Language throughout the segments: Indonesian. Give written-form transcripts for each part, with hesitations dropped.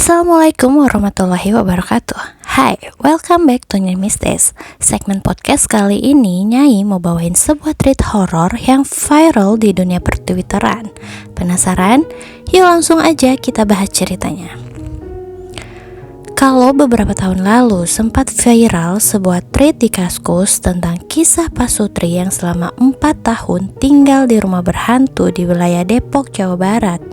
Assalamualaikum warahmatullahi wabarakatuh. Hai, welcome back to Nyai Mistis. Segmen podcast kali ini Nyai mau bawain sebuah treat horor yang viral di dunia pertwitteran. Penasaran? Yuk langsung aja kita bahas ceritanya. Kalau beberapa tahun lalu sempat viral sebuah treat di Kaskus tentang kisah Pak Sutri yang selama 4 tahun tinggal di rumah berhantu di wilayah Depok, Jawa Barat.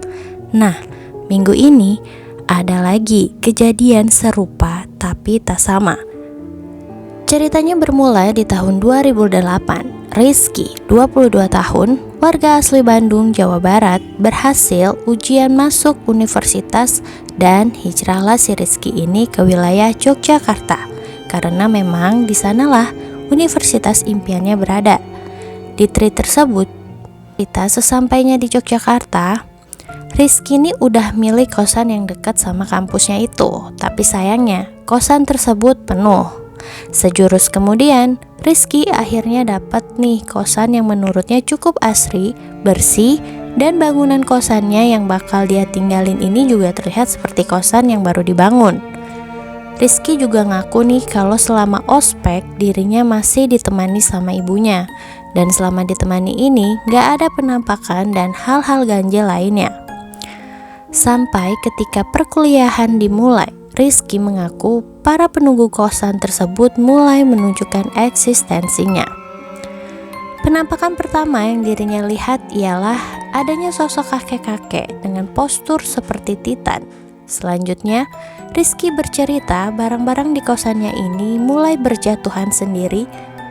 Nah, minggu ini ada lagi kejadian serupa tapi tak sama. Ceritanya bermula di tahun 2008. Rizky, 22 tahun, warga asli Bandung, Jawa Barat, berhasil ujian masuk universitas dan hijrahlah si Rizky ini ke wilayah Yogyakarta karena memang di sanalah universitas impiannya berada. Di treat tersebut, kita sesampainya di Yogyakarta, Rizky ini udah milih kosan yang dekat sama kampusnya itu, tapi sayangnya kosan tersebut penuh. Sejurus kemudian, Rizky akhirnya dapat nih kosan yang menurutnya cukup asri, bersih, dan bangunan kosannya yang bakal dia tinggalin ini juga terlihat seperti kosan yang baru dibangun. Rizky juga ngaku nih kalau selama ospek dirinya masih ditemani sama ibunya, dan selama ditemani ini gak ada penampakan dan hal-hal ganjil lainnya. Sampai ketika perkuliahan dimulai, Rizky mengaku para penunggu kosan tersebut mulai menunjukkan eksistensinya. Penampakan pertama yang dirinya lihat ialah adanya sosok kakek-kakek dengan postur seperti Titan. Selanjutnya, Rizky bercerita barang-barang di kosannya ini mulai berjatuhan sendiri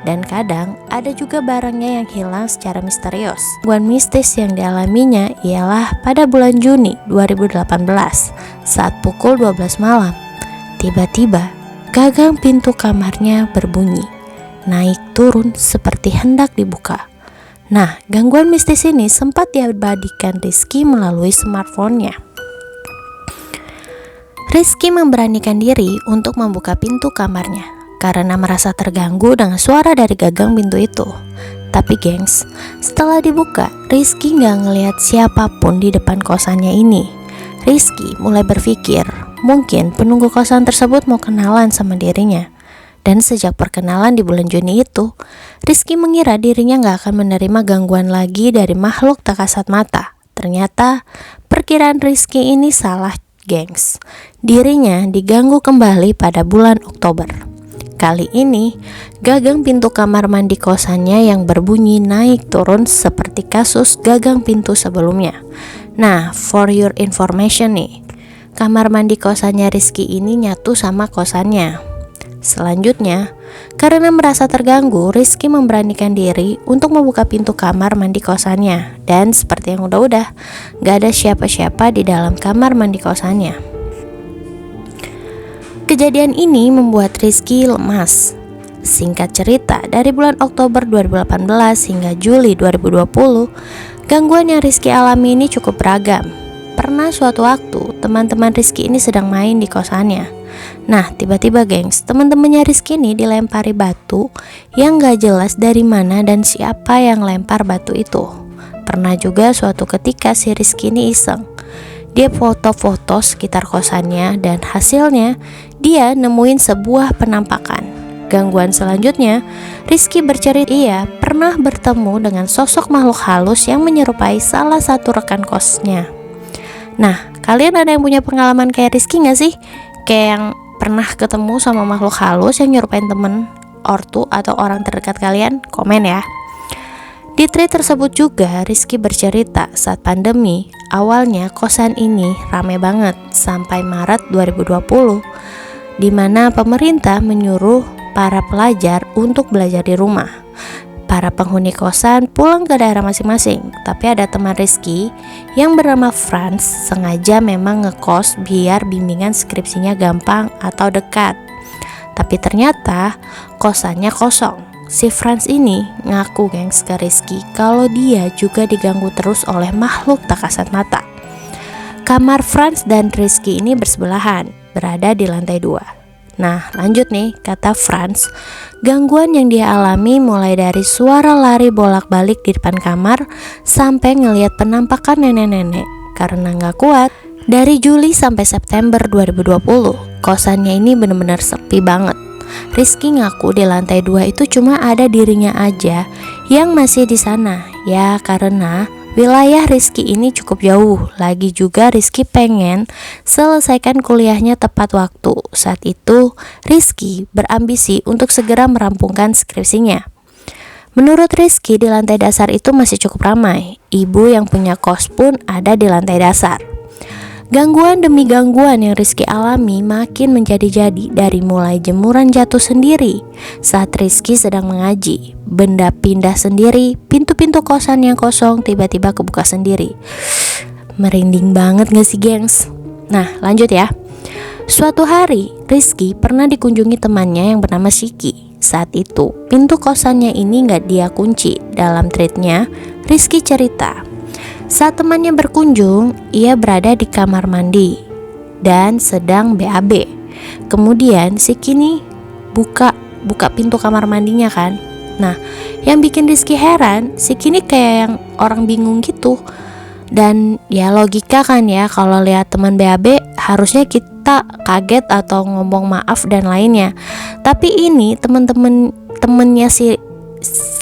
dan kadang ada juga barangnya yang hilang secara misterius. Gangguan mistis yang dialaminya ialah pada bulan Juni 2018 saat pukul 12 malam. Tiba-tiba gagang pintu kamarnya berbunyi, naik turun seperti hendak dibuka. Nah, gangguan mistis ini sempat diabadikan Rizky melalui smartphone-nya. Rizky memberanikan diri untuk membuka pintu kamarnya karena merasa terganggu dengan suara dari gagang pintu itu. Tapi gengs, setelah dibuka, Rizky gak ngelihat siapapun di depan kosannya ini. Rizky mulai berpikir, mungkin penunggu kosan tersebut mau kenalan sama dirinya. Dan sejak perkenalan di bulan Juni itu, Rizky mengira dirinya gak akan menerima gangguan lagi dari makhluk tak kasat mata. Ternyata, perkiraan Rizky ini salah gengs. Dirinya diganggu kembali pada bulan Oktober. Kali ini, gagang pintu kamar mandi kosannya yang berbunyi naik turun seperti kasus gagang pintu sebelumnya. Nah, for your information nih, kamar mandi kosannya Rizky ini nyatu sama kosannya. Selanjutnya, karena merasa terganggu, Rizky memberanikan diri untuk membuka pintu kamar mandi kosannya. Dan seperti yang udah-udah, gak ada siapa-siapa di dalam kamar mandi kosannya. Kejadian ini membuat Rizky lemas. Singkat cerita, dari bulan Oktober 2018 hingga Juli 2020, gangguan yang Rizky alami ini cukup beragam. Pernah suatu waktu, teman-teman Rizky ini sedang main di kosannya. Nah, tiba-tiba gengs, teman-temannya Rizky ini dilempari batu yang gak jelas dari mana dan siapa yang lempar batu itu. Pernah juga suatu ketika si Rizky ini iseng. Dia foto-foto sekitar kosannya dan hasilnya dia nemuin sebuah penampakan. Gangguan selanjutnya, Rizky bercerita ia pernah bertemu dengan sosok makhluk halus yang menyerupai salah satu rekan kosnya. Nah, kalian ada yang punya pengalaman kayak Rizky gak sih? Kayak yang pernah ketemu sama makhluk halus yang nyerupain temen, ortu, atau orang terdekat kalian? Komen ya. Di treat tersebut juga Rizky bercerita saat pandemi, awalnya kosan ini rame banget sampai Maret 2020, di mana pemerintah menyuruh para pelajar untuk belajar di rumah. Para penghuni kosan pulang ke daerah masing-masing, tapi ada teman Rizky yang bernama Franz sengaja memang ngekos biar bimbingan skripsinya gampang atau dekat. Tapi ternyata kosannya kosong. Si Franz ini ngaku gengs ke Rizky kalau dia juga diganggu terus oleh makhluk tak kasat mata. Kamar Franz dan Rizky ini bersebelahan, berada di lantai 2. Nah, lanjut nih, kata Franz, gangguan yang dia alami mulai dari suara lari bolak-balik di depan kamar sampai ngelihat penampakan nenek-nenek. Karena gak kuat, Dari Juli sampai September 2020, kosannya ini benar-benar sepi banget. Rizky ngaku di lantai 2 itu cuma ada dirinya aja yang masih di sana. Ya karena wilayah Rizky ini cukup jauh. Lagi juga Rizky pengen selesaikan kuliahnya tepat waktu. Saat itu Rizky berambisi untuk segera merampungkan skripsinya. Menurut Rizky di lantai dasar itu masih cukup ramai. Ibu yang punya kos pun ada di lantai dasar. Gangguan demi gangguan yang Rizky alami makin menjadi-jadi, dari mulai jemuran jatuh sendiri saat Rizky sedang mengaji, benda pindah sendiri, pintu-pintu kosan yang kosong tiba-tiba kebuka sendiri. Merinding banget gak sih gengs? Nah lanjut ya. Suatu hari Rizky pernah dikunjungi temannya yang bernama Siki. Saat itu pintu kosannya ini gak dia kunci. Dalam tweetnya Rizky cerita, saat temannya berkunjung, ia berada di kamar mandi dan sedang BAB. Kemudian si Kini buka pintu kamar mandinya kan. Nah, yang bikin Rizky heran, si Kini kayak yang orang bingung gitu. Dan ya logika kan ya, kalau lihat teman BAB harusnya kita kaget atau ngomong maaf dan lainnya. Tapi ini temennya si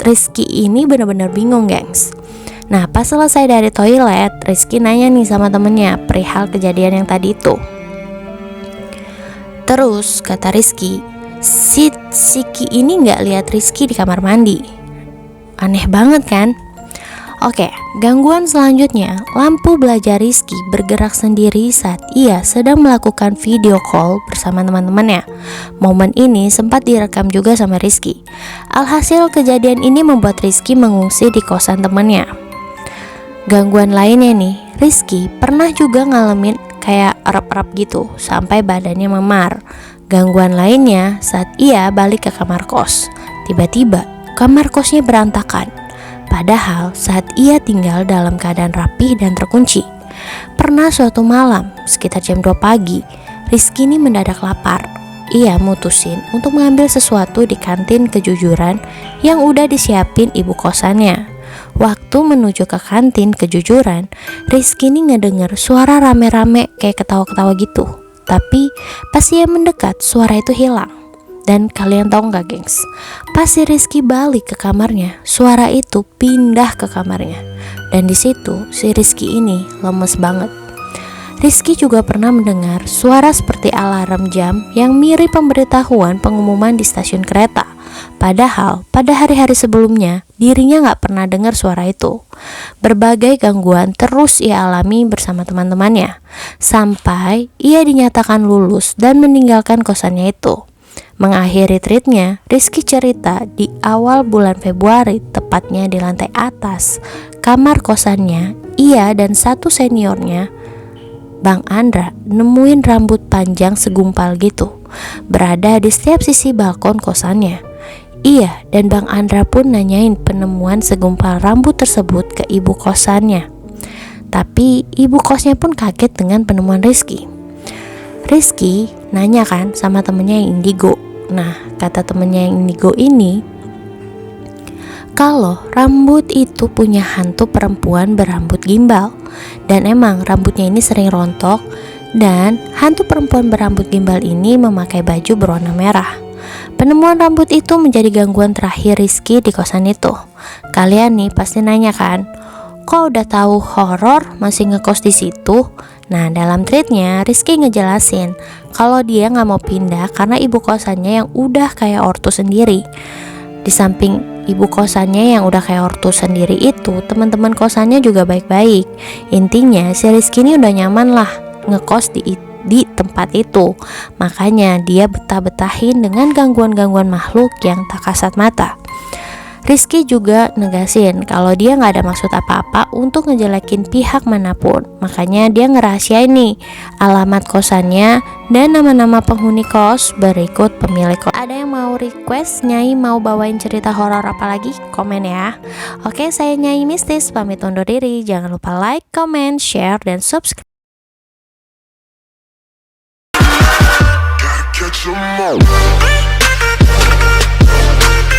Rizky ini benar-benar bingung gengs. Nah pas selesai dari toilet, Rizky nanya nih sama temennya perihal kejadian yang tadi itu. Terus kata Rizky, si Siki ini gak lihat Rizky di kamar mandi. Aneh banget kan? Oke, gangguan selanjutnya, lampu belajar Rizky bergerak sendiri saat ia sedang melakukan video call bersama teman-temannya. Momen ini sempat direkam juga sama Rizky. Alhasil kejadian ini membuat Rizky mengungsi di kosan temannya. Gangguan lainnya nih, Rizky pernah juga ngalamin kayak erap-erap gitu sampai badannya memar. Gangguan lainnya saat ia balik ke kamar kos. Tiba-tiba kamar kosnya berantakan. Padahal saat ia tinggal dalam keadaan rapi dan terkunci. Pernah suatu malam sekitar jam 2 pagi, Rizky ini mendadak lapar. Ia mutusin untuk mengambil sesuatu di kantin Kejujuran yang udah disiapin ibu kosannya. Waktu menuju ke kantin Kejujuran, Rizky ini ngedenger suara rame-rame kayak ketawa-ketawa gitu. Tapi pas ia mendekat, suara itu hilang. Dan kalian tahu nggak gengs, pas si Rizky balik ke kamarnya, suara itu pindah ke kamarnya. Dan di situ si Rizky ini lemes banget. Rizky juga pernah mendengar suara seperti alarm jam yang mirip pemberitahuan pengumuman di stasiun kereta. Padahal pada hari-hari sebelumnya dirinya gak pernah dengar suara itu. Berbagai gangguan terus ia alami bersama teman-temannya sampai ia dinyatakan lulus dan meninggalkan kosannya itu. Mengakhiri tweetnya, Rizky cerita di awal bulan Februari, tepatnya di lantai atas kamar kosannya, ia dan satu seniornya, Bang Andra, nemuin rambut panjang segumpal gitu berada di setiap sisi balkon kosannya. Ia dan Bang Andra pun nanyain penemuan segumpal rambut tersebut ke ibu kosannya. Tapi ibu kosnya pun kaget dengan penemuan Rizky. Rizky nanya kan sama temennya yang indigo. Nah kata temennya yang indigo ini, kalau rambut itu punya hantu perempuan berambut gimbal. Dan emang rambutnya ini sering rontok. Dan hantu perempuan berambut gimbal ini memakai baju berwarna merah. Penemuan rambut itu menjadi gangguan terakhir Rizky di kosan itu. Kalian nih pasti nanya kan, kok udah tahu horor masih ngekos di situ? Nah dalam tweetnya Rizky ngejelasin kalau dia nggak mau pindah karena ibu kosannya yang udah kayak ortu sendiri. Di samping ibu kosannya yang udah kayak ortu sendiri itu, teman-teman kosannya juga baik-baik. Intinya si Rizky ini udah nyaman lah ngekos di tempat itu. Makanya dia betah-betahin dengan gangguan-gangguan makhluk yang tak kasat mata. Rizky juga negasin kalau dia gak ada maksud apa-apa untuk ngejelekin pihak manapun. Makanya dia ngerahasiain nih alamat kosannya dan nama-nama penghuni kos berikut pemilik kos. Ada yang mau request Nyai mau bawain cerita horor apa lagi? Komen ya. Oke, saya Nyai Mistis pamit undur diri. Jangan lupa like, comment, share, dan subscribe. Catch 'em all.